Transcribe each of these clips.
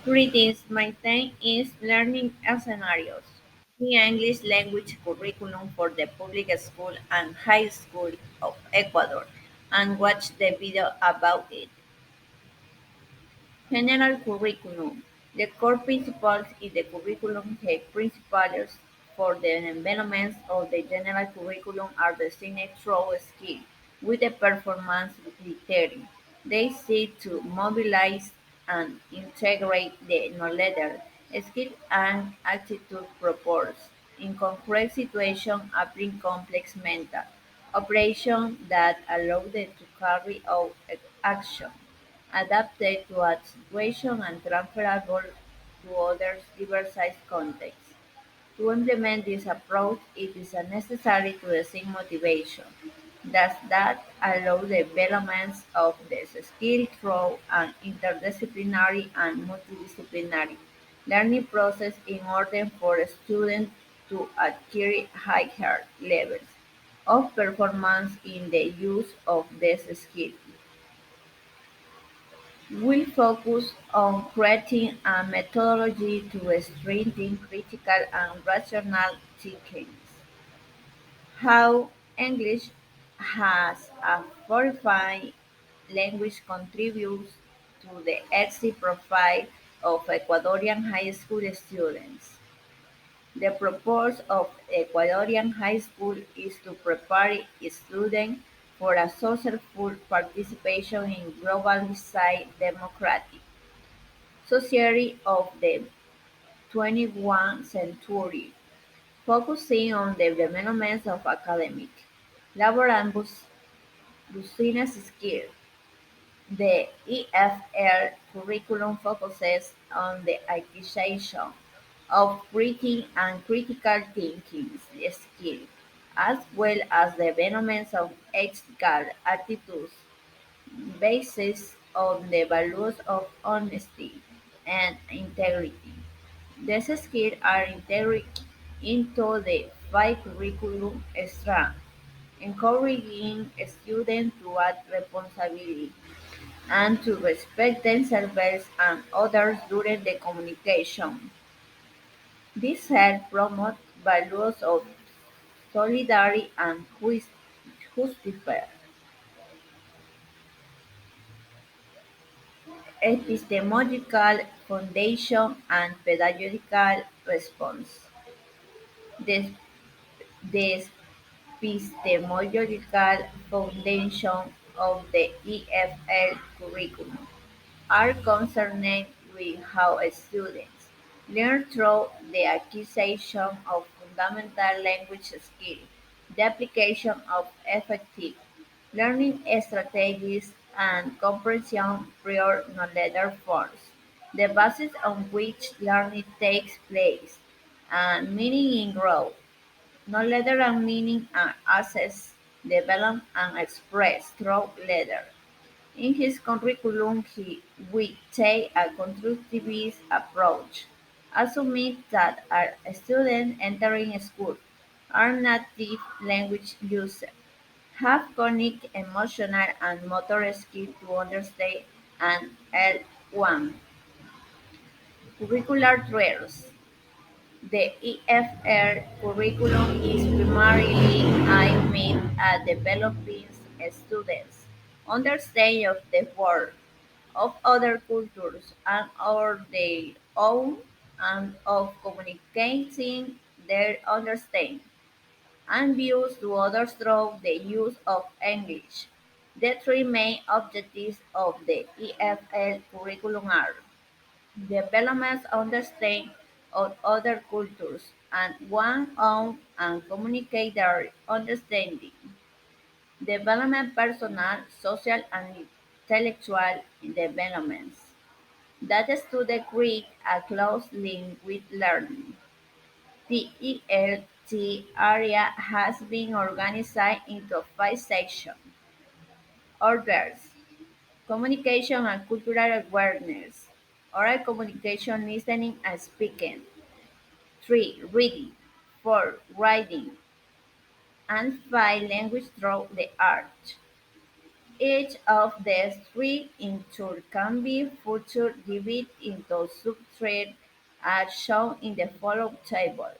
Greetings, my theme is learning scenarios. The English language curriculum for the public school and high school of Ecuador and watch the video about it. General curriculum. The core principles in the curriculum, the principles for the development of the general curriculum are designed through skill with the performance criteria. They seek to mobilize and integrate the knowledge, skill and attitude proposed in concrete situations applying complex mental operations that allow them to carry out action adapted to a situation and transferable to other diverse contexts. To implement this approach, it is necessary to design motivation. Thus, that allow the development of this skill through an interdisciplinary and multidisciplinary learning process in order for students to acquire higher levels of performance in the use of this skill will focus on creating a methodology to strengthen critical and rational thinking. How English has a fortified language contributes to the exit profile of Ecuadorian high school students. The purpose of Ecuadorian high school is to prepare students for a successful participation in globalized democratic society of the 21st century, focusing on the development of academic, labor and business skills. The EFL curriculum focuses on the acquisition of reading and critical thinking skills, as well as the development of ethical attitudes based on the values of honesty and integrity. These skills are integrated into the five curriculum strands, encouraging students to act responsibly and to respect themselves and others during the communication. This helps promote values of solidarity and justice, epistemological foundation, and pedagogical response. The, the epistemological foundation of the EFL curriculum are concerned with how students learn through the acquisition of fundamental language skills, the application of effective learning strategies, and comprehension prior knowledge forms, the basis on which learning takes place, and meaning in growth. Knowledge and meaning are assessed, developed, and expressed through letter. In his curriculum, he will take a constructivist approach, assuming that our students entering school are native language users, have cognitive, emotional, and motor skills to understand and L1. Curricular traits. The EFR curriculum is primarily aimed at developing students' understanding of the world, of other cultures, and of their own, and of communicating their understanding and views to others through the use of English. The three main objectives of the EFL curriculum are development understanding of other cultures and one's own and communicate their understanding, development personal, social and intellectual developments. That students create a close link with learning. The ELT area has been organized into five sections: orders, communication and cultural awareness, oral communication, listening and speaking, 3. Reading, 4. Writing, and 5. Language through the art. Each of the three inter can be further divided into subthreads as shown in the following table.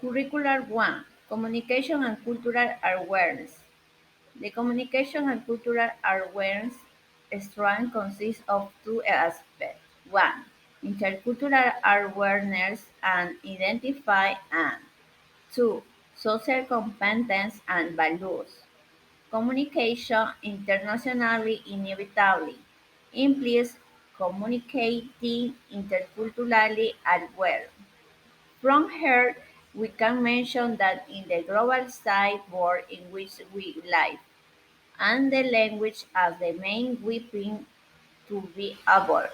Curricular 1. Communication and Cultural Awareness. The communication and cultural awareness strand consists of two aspects. One, intercultural awareness and identify and two, social competence and values. Communication internationally inevitably implies communicating interculturally as well. From here, we can mention that in the globalized world in which we live, and the language as the main weapon to be able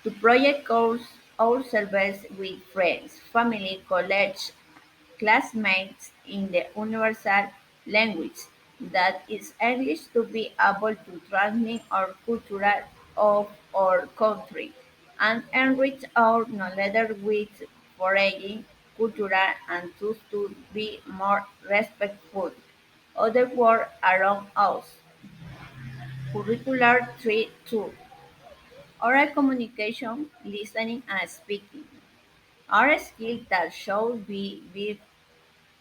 to project ourselves with friends, family, college classmates in the universal language that is English to be able to transmit our culture of our country and enrich our knowledge with foreign culture and to be more respectful of the world around us. Curricular 3.2 Oral communication, listening and speaking are skills that should be viewed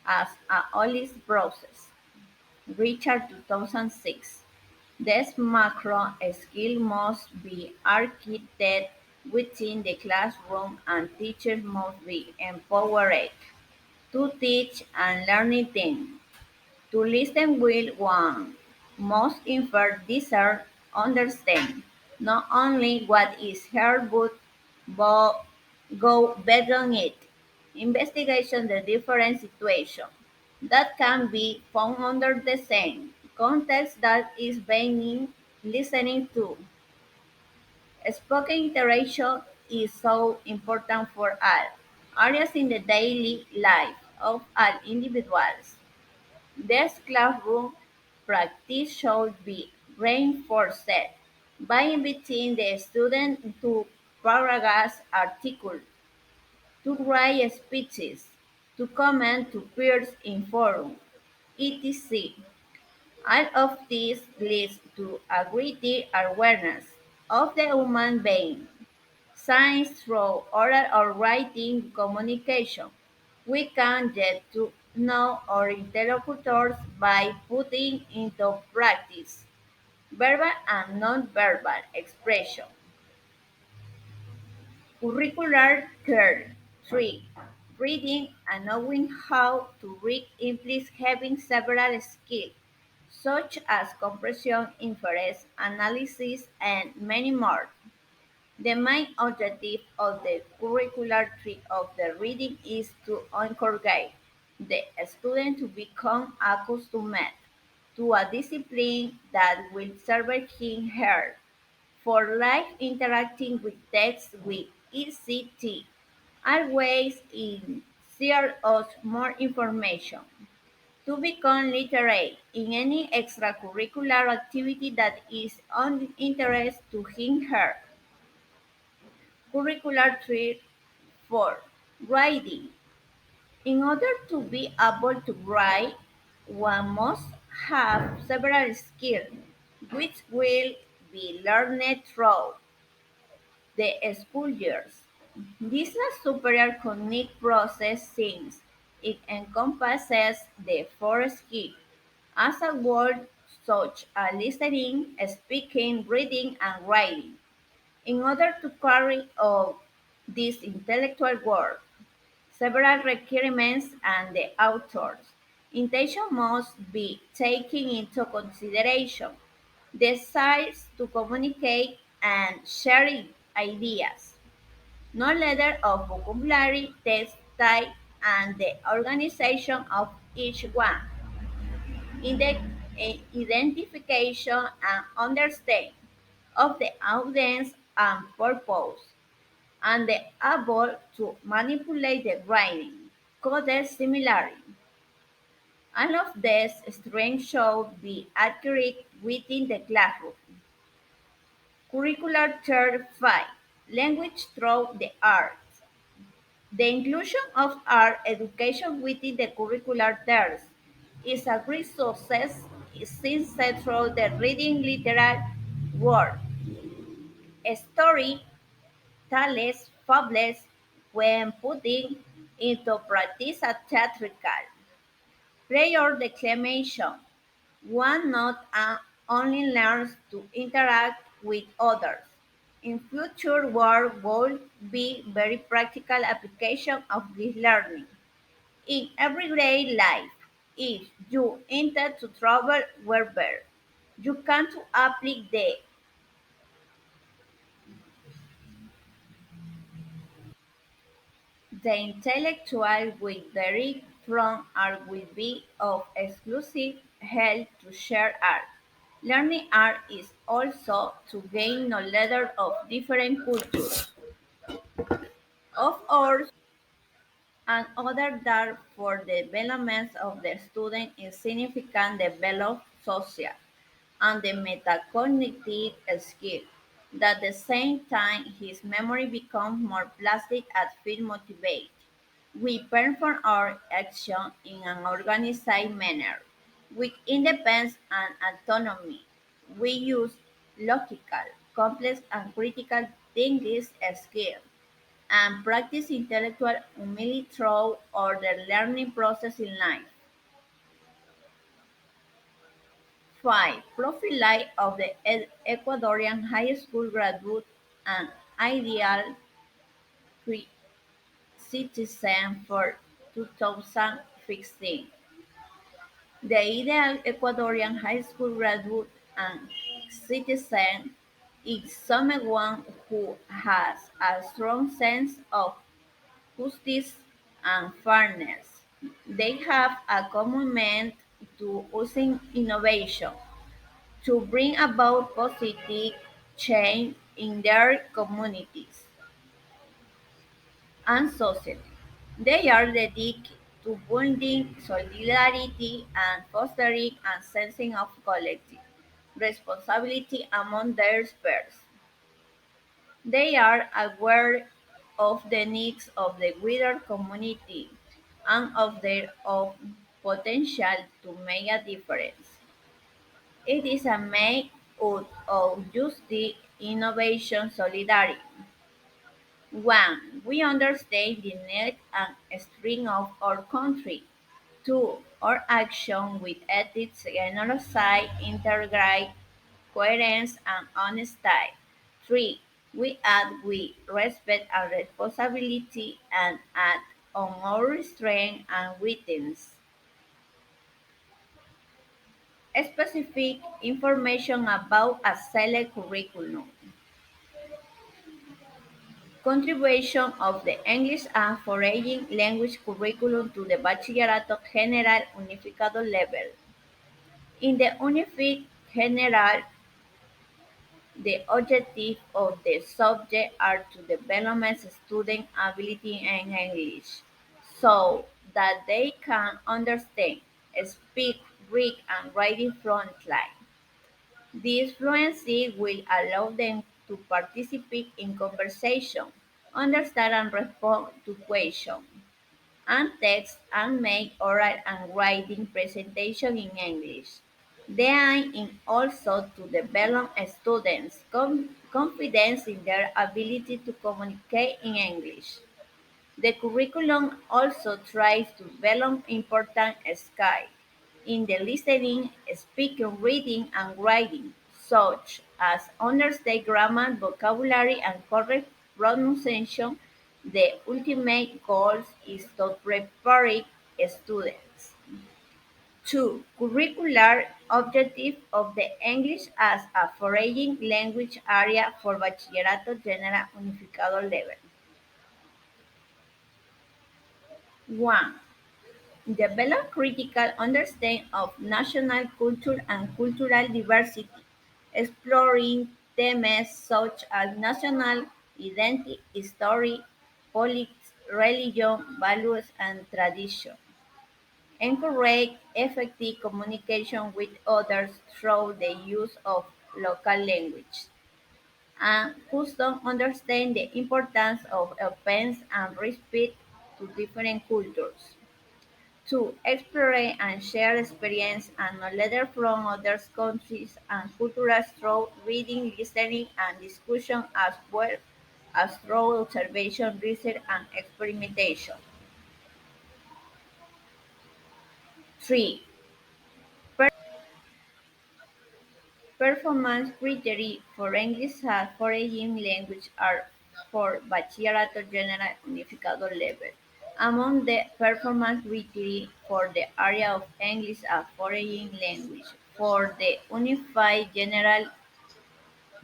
as a holistic process. Richard 2006. This macro skill must be architected within the classroom and teachers must be empowered to teach and learn them. To listen well one must infer, discern, understand not only what is heard but go beyond it. Investigation the different situations that can be found under the same context that is being listening to. Spoken interaction is so important for all areas in the daily life of all individuals. This classroom practice should be reinforced by inviting the student to paragraph articles, to write speeches, to comment to peers in forums, etc. All of this leads to a greater awareness of the human being. Science through oral or writing communication. We can get to know our interlocutors by putting into practice verbal and non-verbal expression. Curricular care 3. Reading and knowing how to read implies having several skills, such as comprehension, inference, analysis, and many more. The main objective of the curricular tree of the reading is to encourage the student to become accustomed to a discipline that will serve him her for life interacting with text with ECT, always insert us more information to become literate in any extracurricular activity that is of interest to him her. Curricular Treat 4. Writing. In order to be able to write, one must have several skills, which will be learned through the school years. This is a superior cognitive process since it encompasses the four skills as a word such as listening, speaking, reading, and writing. In order to carry out this intellectual work, several requirements and the author's intention must be taken into consideration. The desires to communicate and share ideas, knowledge of vocabulary, text type, and the organization of each one, in the identification and understanding of the audience and purpose, and the able to manipulate the writing, coded similarly. All of these strengths should be accurate within the classroom. Curricular Third 5. Language through the arts. The inclusion of art education within the curricular terms is a great success since through the reading literal world. Story tales, fables, when putting into practice a theatrical play or declamation, one not only learns to interact with others. In future work will be very practical application of this learning. In everyday life, if you intend to travel wherever, you can to apply the intellectual will vary from art will be of exclusive help to share art. Learning art is also to gain knowledge of different cultures, of ours, and other that for the development of the student is significant develop social and the metacognitive skill. At the same time, his memory becomes more plastic and feel motivated. We perform our action in an organized manner, with independence and autonomy. We use logical, complex, and critical thinking skills and practice intellectual humility through our learning process in life. 5. Profile of the Ecuadorian high school graduate and ideal citizen for 2016. The ideal Ecuadorian high school graduate and citizen is someone who has a strong sense of justice and fairness. They have a commitment to using innovation to bring about positive change in their communities and society. They are dedicated to building solidarity and fostering a sense of collective responsibility among their peers. They are aware of the needs of the wider community and of their own potential to make a difference. It is a make out of justice, innovation, solidarity. 1. We understand the need and strength of our country. 2. Our action with ethics, genocide, integrate, coherence, and honesty. 3. We act with respect and responsibility and act on our strength and weakness. Specific information about a select curriculum. Contribution of the English and foreign language curriculum to the Bachillerato General Unificado level. In the Unified General, the objectives of the subject are to develop student ability in English so that they can understand, speak, read, and write in frontline. This fluency will allow them to participate in conversation, understand and respond to questions, and text and make oral and writing presentation in English. The aim is also to develop students' confidence in their ability to communicate in English. The curriculum also tries to develop important skills in the listening, speaking, reading, and writing, such as understand grammar, vocabulary, and correct pronunciation. The ultimate goal is to prepare students. 2. Curricular objective of the English as a foreign language area for Bachillerato General Unificado level. 1. Develop critical understanding of national culture and cultural diversity, exploring themes such as national identity, history, politics, religion, values, and tradition. Encourage effective communication with others through the use of local language. And custom understand the importance of openness and respect to different cultures. 2. Explore and share experience and knowledge from other countries and cultures through reading, listening, and discussion as well as through observation, research, and experimentation. 3. Performance criteria for English as foreign language are for Bachillerato General Unificado level. Among the performance criteria for the area of English as foreign language for the Unified General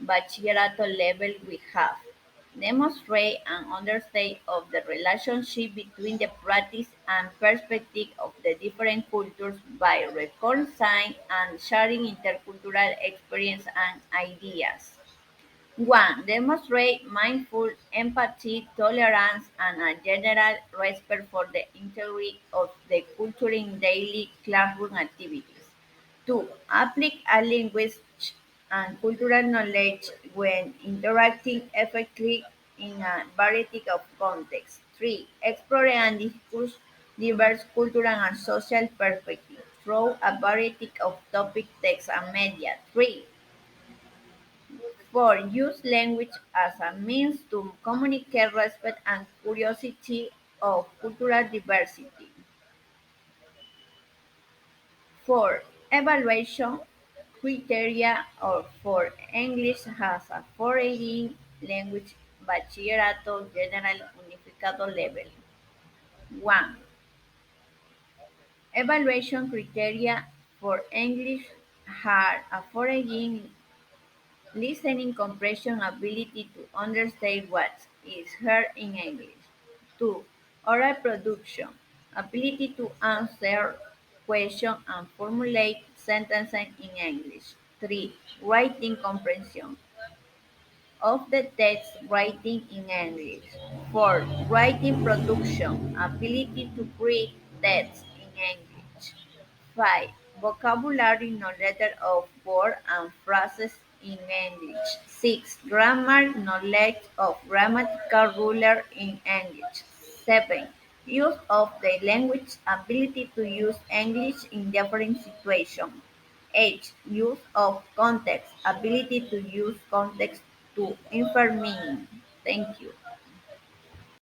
Bachillerato level we have demonstrate an understanding of the relationship between the practice and perspective of the different cultures by reconciling and sharing intercultural experience and ideas. 1. Demonstrate mindful empathy, tolerance, and a general respect for the integrity of the culture in daily classroom activities. 2. Apply a linguistic and cultural knowledge when interacting effectively in a variety of contexts. 3. Explore and discuss diverse cultural and social perspectives through a variety of topic texts and media. 3. 4. Use language as a means to communicate respect and curiosity of cultural diversity. 4. Evaluation criteria for English as a foreign language Bachillerato General Unificado level. 1. Evaluation criteria for English as a foreign listening comprehension ability to understand what is heard in English. 2. Oral production ability to answer questions and formulate sentences in English. 3. Writing comprehension of the text writing in English. 4. Writing production ability to read text in English. 5. Vocabulary knowledge of words and phrases in English. 6. Grammar knowledge of grammatical rules in English. 7. Use of the language ability to use English in different situations. 8. Use of context ability to use context to infer meaning. Thank you.